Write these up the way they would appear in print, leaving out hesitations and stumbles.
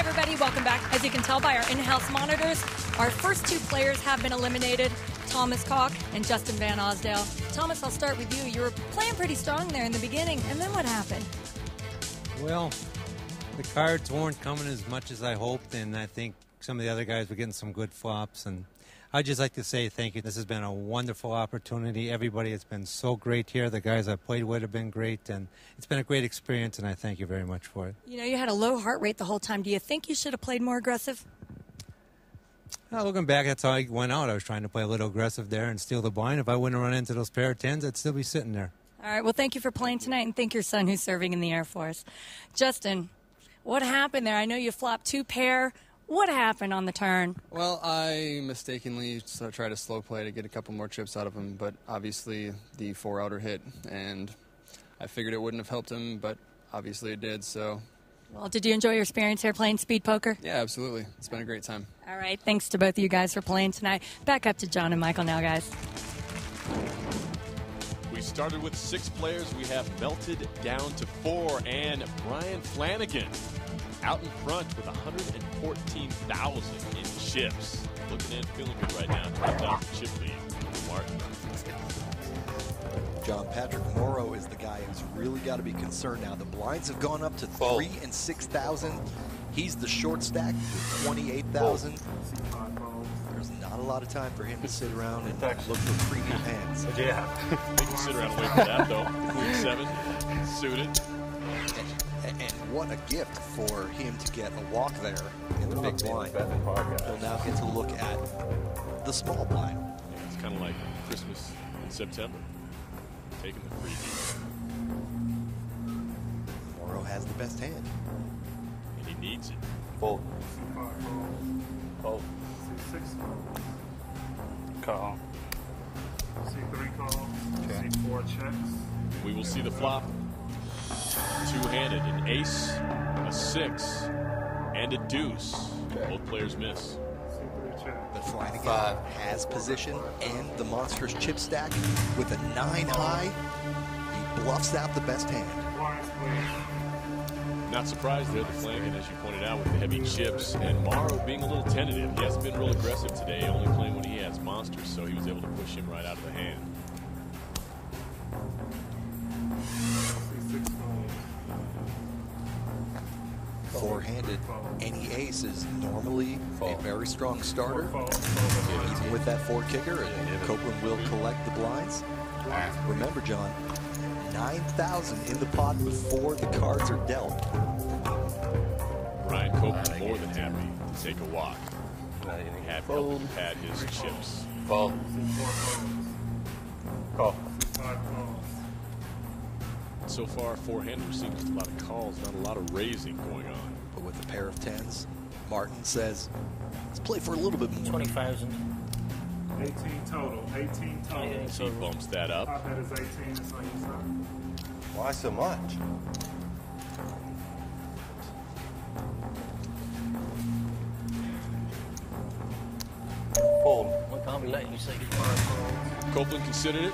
everybody. Welcome back. As you can tell by our in-house monitors, our first two players have been eliminated, Thomas Koch and Justin Van Osdale. Thomas, I'll start with you. You were playing pretty strong there in the beginning, and then what happened? Well, the cards weren't coming as much as I hoped, and I think some of the other guys were getting some good flops. And I'd just like to say thank you. This has been a wonderful opportunity. Everybody has been so great here. The guys I've played with have been great, and it's been a great experience, and I thank you very much for it. You know, you had a low heart rate the whole time. Do you think you should have played more aggressive? Well, looking back, that's how I went out. I was trying to play a little aggressive there and steal the blind. If I wouldn't have run into those pair of tens, I'd still be sitting there. All right, well, thank you for playing tonight, and thank your son who's serving in the Air Force. Justin, what happened there? I know you flopped two pair. What happened on the turn? Well, I mistakenly tried to slow play to get a couple more chips out of him, but obviously the 4-outer hit, and I figured it wouldn't have helped him, but obviously it did, so. Well, did you enjoy your experience here playing speed poker? Yeah, absolutely. It's been a great time. All right, thanks to both of you guys for playing tonight. Back up to John and Michael now, guys. We started with 6 players. We have melted down to 4, and Brian Flanagan out in front with 114,000 in chips. Looking in, feeling good right now. 12,000 chip lead for Martin. John, Patrick Morrow is the guy who's really got to be concerned now. The blinds have gone up to 3 and 6,000. He's the short stack with 28,000. There's not a lot of time for him to sit around and look for premium hands. Yeah. They can sit around and wait for that, though. Queen 7, suited. And what a gift for him to get a walk there in the big blind. He'll now get to look at the small blind. Yeah, it's kind of like Christmas in September. Taking the freebie. Morrow has the best hand. And he needs it. Fold. Fold. C6. Call. C3 call. Okay. C4 checks. We will see the flop. Two-handed, an ace, a 6, and a deuce. Both players miss. But Flanagan has position and the monstrous chip stack with a 9 high. He bluffs out the best hand. Not surprised there, the Flanagan, as you pointed out, with the heavy chips, and Morrow being a little tentative. He hasn't been real aggressive today, only playing when he has monsters, so he was able to push him right out of the hand. Four-handed, any ace is normally a very strong starter. Even with that 4 kicker, and Copeland will collect the blinds. Remember, John, 9,000 in the pot before the cards are dealt. Brian Copeland more than happy to take a walk. He had had his chips. Fold. Call. So far, four-handed, we're seeing just a lot of calls, not a lot of raising going on. But with a pair of tens, Martin says, let's play for a little bit more. 20,000. 18 total. 18 total. Yeah, so he bumps that up. Top bet is 18. It's on your side. Why so much? Fold. I can't be letting you say goodbye. Copeland considered it,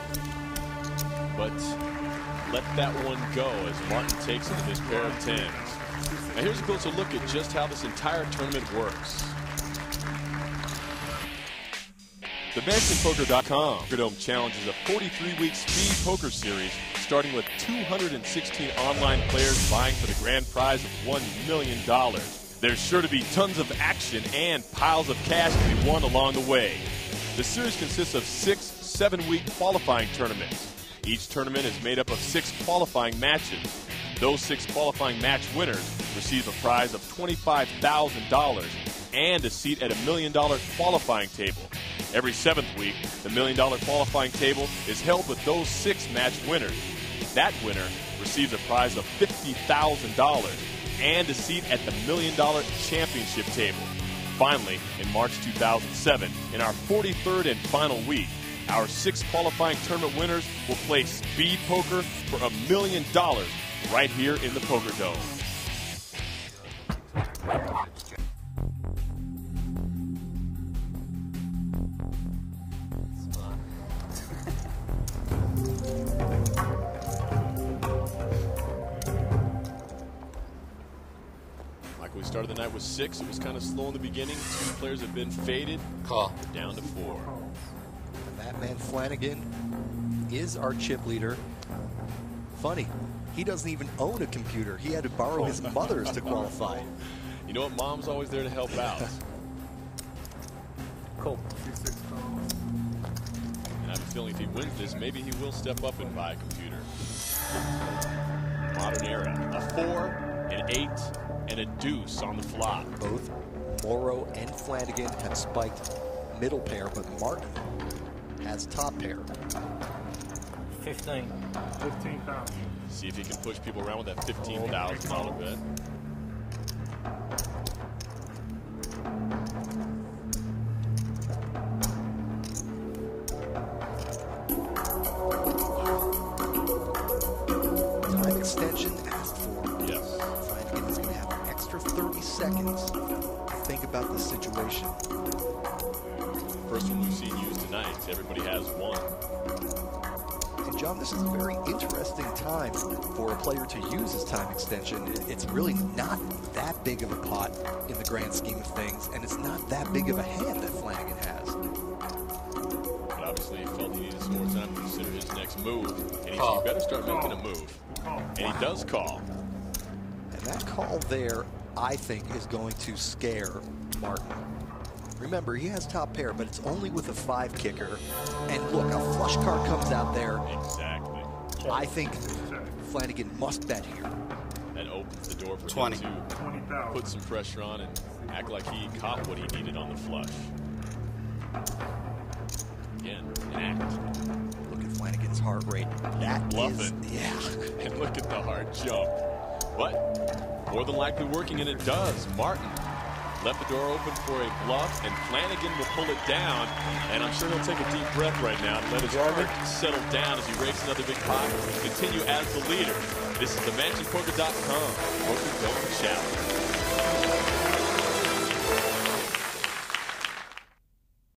but let that one go as Martin takes it with his pair of tens. Now here's a closer look at just how this entire tournament works. The MansonPoker.com Pokerdome Challenge is a 43-week speed poker series starting with 216 online players vying for the grand prize of $1 million. There's sure to be tons of action and piles of cash to be won along the way. The series consists of 6 7-week qualifying tournaments. Each tournament is made up of 6 qualifying matches. Those 6 qualifying match winners receive a prize of $25,000 and a seat at a $1 million qualifying table. Every 7th week, the $1 million qualifying table is held with those 6 match winners. That winner receives a prize of $50,000 and a seat at the $1 million championship table. Finally, in March 2007, in our 43rd and final week, our 6 qualifying tournament winners will play speed poker for $1 million right here in the Pokerdome. started the night with 6. It was kind of slow in the beginning. 2 players have been faded. Call. Down to 4. And that man Flanagan is our chip leader. Funny, he doesn't even own a computer. He had to borrow his mother's to qualify. You know what? Mom's always there to help out. Cool. And I have a feeling if he wins this, maybe he will step up and buy a computer. Modern era. A 4, an 8, and a deuce on the flop. Both Morrow and Flanagan have spiked middle pair, but Martin has top pair. 15. 15,000. See if he can push people around with that $15,000 bet. Time extension asked for. Yes. Flanagan is going to have an extra 30 seconds to think about the situation. First one we've seen used tonight. Everybody has one. And John, this is a very interesting time for a player to use his time extension. It's really not that big of a pot in the grand scheme of things, and it's not that big of a hand that Flanagan has. But obviously he felt he needed some more time to consider his next move. And he Call. better start making a move. And he does call. And that call there, I think, is going to scare Martin. Remember, he has top pair, but it's only with a 5 kicker. And look, a flush card comes out there. Exactly. I think Flanagan must bet here. That opens the door for 20. him to 20,000. put some pressure on and act like he caught what he needed on the flush. Again, an act. Look at Flanagan's heart rate. That Bluff is, it. yeah. And look at the hard jump. But more than likely working, and it does. Martin left the door open for a bluff, and Flanagan will pull it down. And I'm sure he'll take a deep breath right now and let his heart settle down as he rakes another big pot and continue as the leader. This is the MansionPoker.com Poker Don't Challenge.